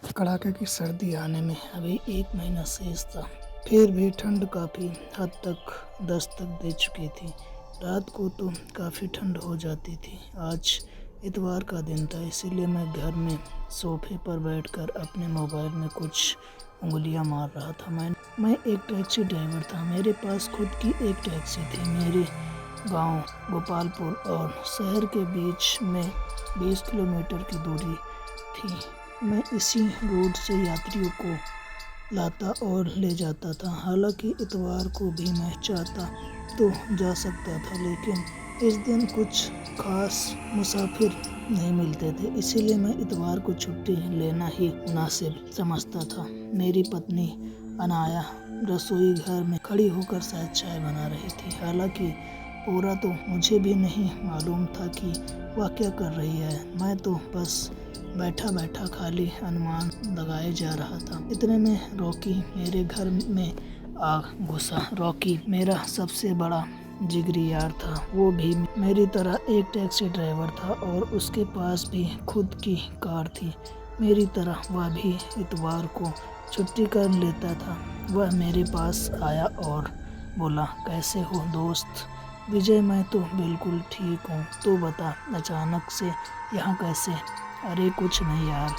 कड़ाके की सर्दी आने में अभी 1 महीना शेष था, फिर भी ठंड काफ़ी हद तक दस्तक दे चुकी थी। रात को तो काफ़ी ठंड हो जाती थी। आज इतवार का दिन था, इसीलिए मैं घर में सोफे पर बैठकर अपने मोबाइल में कुछ उंगलियां मार रहा था। मैं एक टैक्सी ड्राइवर था। मेरे पास खुद की एक टैक्सी थी। मेरे गांव गोपालपुर और शहर के बीच में 20 किलोमीटर की दूरी थी। मैं इसी रूट से यात्रियों को लाता और ले जाता था। हालांकि इतवार को भी मैं चाहता तो जा सकता था, लेकिन इस दिन कुछ खास मुसाफिर नहीं मिलते थे, इसीलिए मैं इतवार को छुट्टी लेना ही मुनासिब समझता था। मेरी पत्नी अनाया रसोई घर में खड़ी होकर शायद चाय बना रही थी। हालांकि पूरा तो मुझे भी नहीं मालूम था कि वह क्या कर रही है। मैं तो बस बैठा बैठा खाली अनुमान लगाए जा रहा था। इतने में रॉकी मेरे घर में आ घुसा। रॉकी मेरा सबसे बड़ा जिगरी यार था। वो भी मेरी तरह एक टैक्सी ड्राइवर था और उसके पास भी खुद की कार थी। मेरी तरह वह भी इतवार को छुट्टी कर लेता था। वह मेरे पास आया और बोला, कैसे हो दोस्त? विजय, मैं तो बिल्कुल ठीक हूँ। तो बता, अचानक से यहाँ कैसे? अरे कुछ नहीं यार,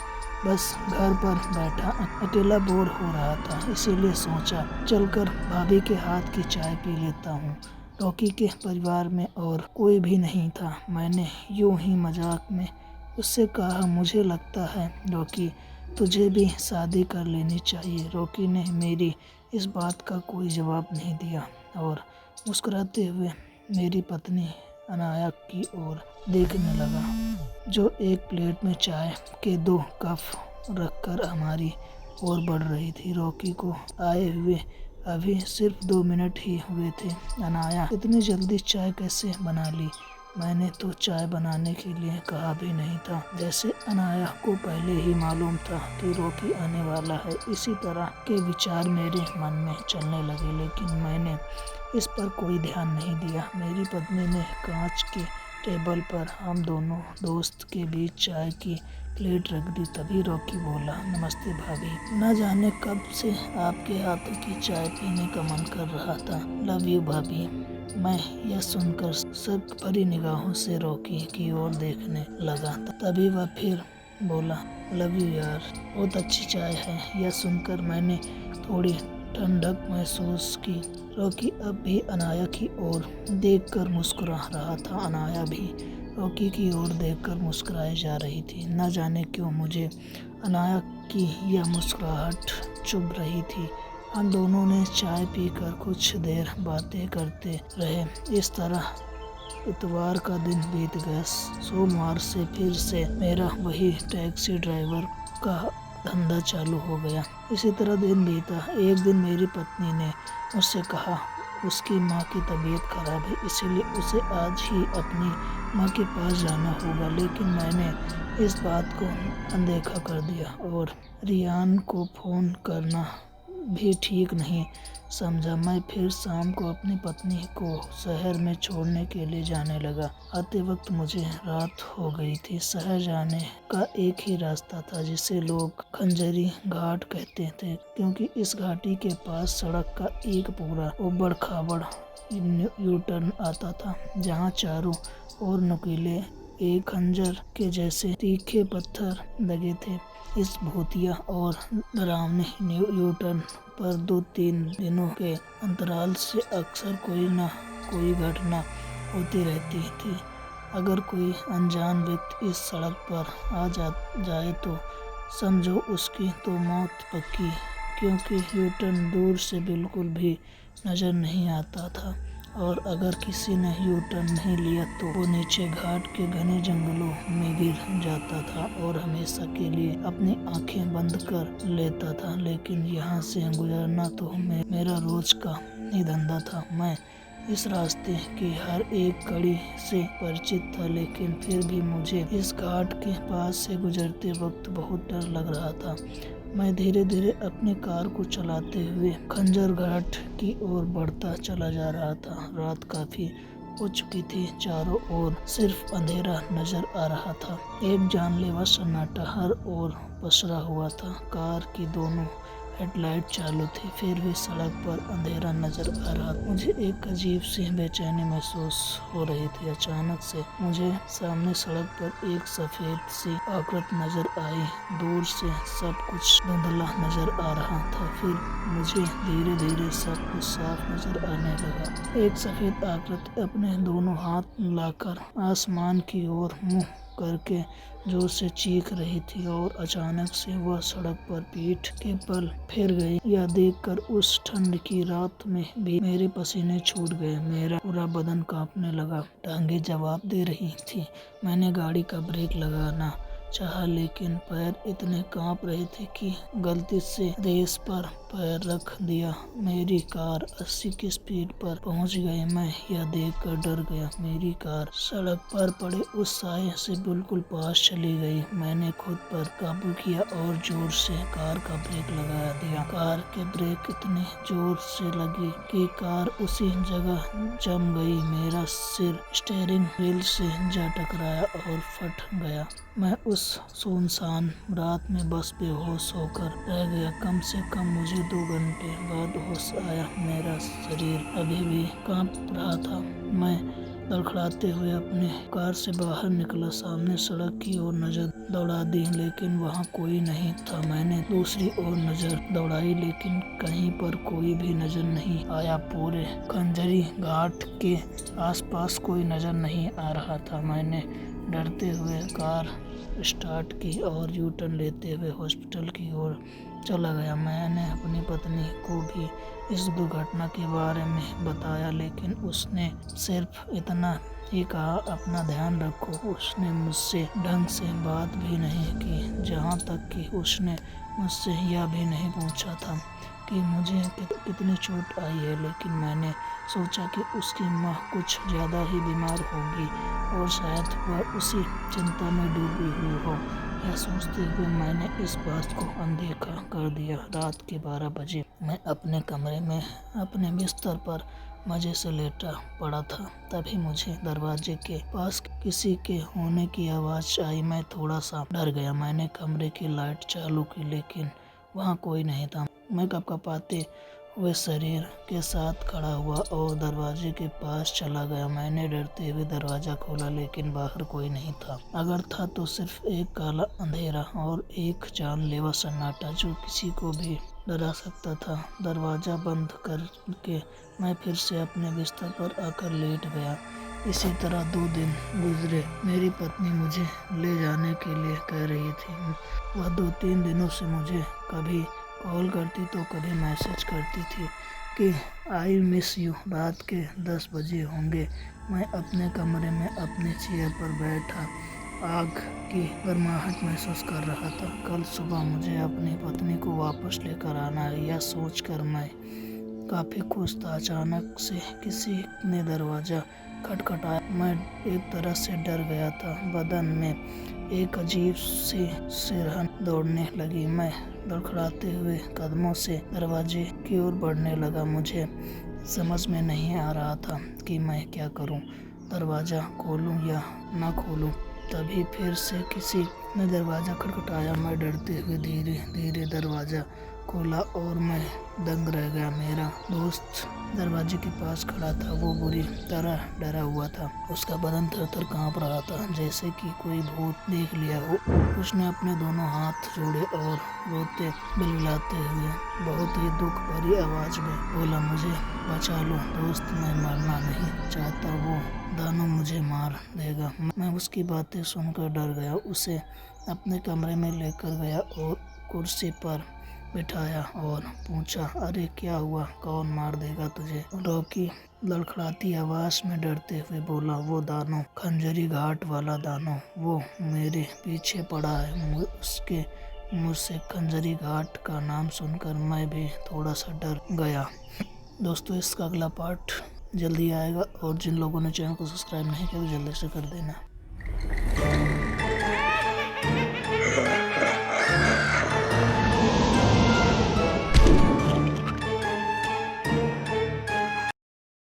बस घर पर बैठा अकेला बोर हो रहा था, इसीलिए सोचा चलकर भाभी के हाथ की चाय पी लेता हूँ। रॉकी के परिवार में और कोई भी नहीं था। मैंने यूं ही मजाक में उससे कहा, मुझे लगता है रॉकी, तुझे भी शादी कर लेनी चाहिए। रॉकी ने मेरी इस बात का कोई जवाब नहीं दिया और मुस्कुराते हुए मेरी पत्नी अनाया की ओर देखने लगा, जो एक प्लेट में चाय के 2 कप रखकर हमारी ओर बढ़ रही थी। रॉकी को आए हुए अभी सिर्फ 2 मिनट ही हुए थे। अनाया, इतनी जल्दी चाय कैसे बना ली? मैंने तो चाय बनाने के लिए कहा भी नहीं था। जैसे अनाया को पहले ही मालूम था कि रॉकी आने वाला है। इसी तरह के विचार मेरे मन में चलने लगे, लेकिन मैंने इस पर कोई ध्यान नहीं दिया। मेरी पत्नी ने कांच के टेबल पर हम दोनों दोस्त के बीच चाय की प्लेट रख दी। तभी रॉकी बोला, नमस्ते भाभी, न जाने कब से आपके हाथों की चाय पीने का मन कर रहा था। लव यू भाभी। मैं यह सुनकर शक भरी निगाहों से रॉकी की ओर देखने लगा। तभी वह फिर बोला, लव यू यार, बहुत अच्छी चाय है। यह सुनकर मैंने थोड़ी ठंडक महसूस की। रॉकी अब भी अनाया की ओर देखकर मुस्कुरा रहा था। अनाया भी रॉकी की ओर देखकर मुस्कुराए जा रही थी। न जाने क्यों मुझे अनाया की यह मुस्कुराहट चुभ रही थी। हम दोनों ने चाय पीकर कुछ देर बातें करते रहे। इस तरह इतवार का दिन बीत गया। सोमवार से फिर से मेरा वही टैक्सी ड्राइवर का धंधा चालू हो गया। इसी तरह दिन बीता। एक दिन मेरी पत्नी ने मुझसे कहा, उसकी माँ की तबीयत खराब है, इसीलिए उसे आज ही अपनी माँ के पास जाना होगा। लेकिन मैंने इस बात को अनदेखा कर दिया और रियान को फ़ोन करना भी ठीक नहीं समझा। मैं फिर शाम को अपनी पत्नी को शहर में छोड़ने के लिए जाने लगा। आते वक्त मुझे रात हो गई थी। शहर जाने का एक ही रास्ता था, जिसे लोग खंजरी घाट कहते थे, क्योंकि इस घाटी के पास सड़क का एक पूरा उबड़ खाबड़ यू टर्न आता था, जहाँ चारों ओर नुकीले एक खंजर के जैसे तीखे पत्थर लगे थे। इस भूतिया और डरावने यू टर्न पर 2-3 दिनों के अंतराल से अक्सर कोई न कोई घटना होती रहती थी। अगर कोई अनजान व्यक्ति इस सड़क पर आ जाए तो समझो उसकी तो मौत पक्की, क्योंकि यू टर्न दूर से बिल्कुल भी नज़र नहीं आता था और अगर किसी ने यू टर्न नहीं लिया तो वो नीचे घाट के घने जंगलों में गिर जाता था और हमेशा के लिए अपनी आंखें बंद कर लेता था। लेकिन यहाँ से गुजरना तो मेरा रोज का ही धंधा था। मैं इस रास्ते की हर एक कड़ी से परिचित था, लेकिन फिर भी मुझे इस घाट के पास से गुजरते वक्त बहुत डर लग रहा था। मैं धीरे धीरे अपनी कार को चलाते हुए खंजर घाट की ओर बढ़ता चला जा रहा था। रात काफ़ी हो चुकी थी। चारों ओर सिर्फ अंधेरा नजर आ रहा था। एक जानलेवा सन्नाटा हर ओर पसरा हुआ था। कार की दोनों हेडलाइट चालू थी, फिर भी सड़क पर अंधेरा नजर आ रहा था। मुझे एक अजीब सी बेचैनी महसूस हो रही थी। अचानक से मुझे सामने सड़क पर एक सफेद सी आकृति नजर आई। दूर से सब कुछ धुंधला नजर आ रहा था, फिर मुझे धीरे धीरे सब कुछ साफ नजर आने लगा। एक सफेद आकृति अपने दोनों हाथ मिलाकर आसमान की ओर मुंह करके जोर से चीख रही थी और अचानक से वह सड़क पर पीठ के बल फिर गई। यह देखकर उस ठंड की रात में भी मेरे पसीने छूट गए। मेरा पूरा बदन कांपने लगा। टांगें जवाब दे रही थी। मैंने गाड़ी का ब्रेक लगाना चाहा, लेकिन पैर इतने कांप रहे थे कि गलती से रेस पर पैर रख दिया। मेरी कार 80 की स्पीड पर पहुंच गई। मैं यह देखकर डर गया। मेरी कार सड़क पर पड़े उस साए से बिल्कुल पास चली गई। मैंने खुद पर काबू किया और जोर से कार का ब्रेक लगा दिया। कार के ब्रेक इतने जोर से लगी कि कार उसी जगह जम गई। मेरा सिर स्टीयरिंग व्हील से जा टकराया और फट गया। मैं उस सुनसान रात में बस बेहोश होकर रह गया। कम से कम मुझे 2 घंटे बाद होश आया। मेरा शरीर अभी भी कांप रहा था। मैं लड़खड़ाते हुए अपने कार से बाहर निकला। सामने सड़क की ओर नजर दौड़ा दी, लेकिन वहां कोई नहीं था। मैंने दूसरी ओर नजर दौड़ाई, लेकिन कहीं पर कोई भी नजर नहीं आया। पूरे खंजरी घाट के आसपास कोई नजर नहीं आ रहा था। मैंने डरते हुए कार स्टार्ट की और यू टर्न लेते हुए हॉस्पिटल की ओर चला गया। मैंने अपनी पत्नी को भी इस दुर्घटना के बारे में बताया, लेकिन उसने सिर्फ इतना ही कहा, अपना ध्यान रखो। उसने मुझसे ढंग से बात भी नहीं की। जहाँ तक कि उसने मुझसे यह भी नहीं पूछा था कि मुझे कितनी चोट आई है। लेकिन मैंने सोचा कि उसकी माँ कुछ ज़्यादा ही बीमार होगी और शायद वह उसी चिंता में डूबी हुई हो। यह सोचते हुए मैंने इस बात को अनदेखा कर दिया। रात के 12 बजे मैं अपने कमरे में अपने बिस्तर पर मजे से लेटा पड़ा था। तभी मुझे दरवाजे के पास किसी के होने की आवाज़ आई। मैं थोड़ा सा डर गया। मैंने कमरे की लाइट चालू की, लेकिन वहाँ कोई नहीं था। मैं कँपकँपाते हुए शरीर के साथ खड़ा हुआ और दरवाजे के पास चला गया। मैंने डरते हुए दरवाज़ा खोला, लेकिन बाहर कोई नहीं था। अगर था तो सिर्फ एक काला अंधेरा और एक जानलेवा सन्नाटा जो किसी को भी डरा सकता था। दरवाज़ा बंद करके मैं फिर से अपने बिस्तर पर आकर लेट गया। इसी तरह 2 दिन गुजरे। मेरी पत्नी मुझे ले जाने के लिए कह रही थी। वह 2-3 दिनों से मुझे कभी कॉल करती तो कभी मैसेज करती थी कि आई मिस यू। रात के 10 बजे होंगे। मैं अपने कमरे में अपने चेयर पर बैठा आग की गर्माहट महसूस कर रहा था। कल सुबह मुझे अपनी पत्नी को वापस लेकर आना है, यह सोचकर मैं काफ़ी खुश था। अचानक से किसी ने दरवाज़ा खटखटाया। मैं एक तरह से डर गया था। बदन में एक अजीब सी सिरहन दौड़ने लगी। मैं लड़खड़ाते हुए कदमों से दरवाजे की ओर बढ़ने लगा। मुझे समझ में नहीं आ रहा था कि मैं क्या करूं, दरवाज़ा खोलूं या ना खोलूं। तभी फिर से किसी ने दरवाज़ा खटखटाया। मैं डरते हुए धीरे धीरे दरवाज़ा खोला और मैं दंग रह गया। मेरा दोस्त दरवाजे के पास खड़ा था। वो बुरी तरह डरा हुआ था। उसका बदन थर-थर कांप रहा था, जैसे कि कोई भूत देख लिया हो। उसने अपने दोनों हाथ जोड़े और रोते बिलबिलाते हुए बहुत ही दुख भरी आवाज़ में बोला, मुझे बचा लो दोस्त, मैं मरना नहीं चाहता। वो दानव मुझे मार देगा। मैं उसकी बातें सुनकर डर गया। उसे अपने कमरे में लेकर गया और कुर्सी पर बिठाया और पूछा, अरे क्या हुआ, कौन मार देगा तुझे? रॉकी लड़खड़ाती आवाज़ में डरते हुए बोला, वो दानव, खंजरी घाट वाला दानव, वो मेरे पीछे पड़ा है। उसके मुँह से खंजरी घाट का नाम सुनकर मैं भी थोड़ा सा डर गया। दोस्तों, इसका अगला पार्ट जल्दी आएगा और जिन लोगों ने चैनल को सब्सक्राइब नहीं किया तो जल्दी से कर देना।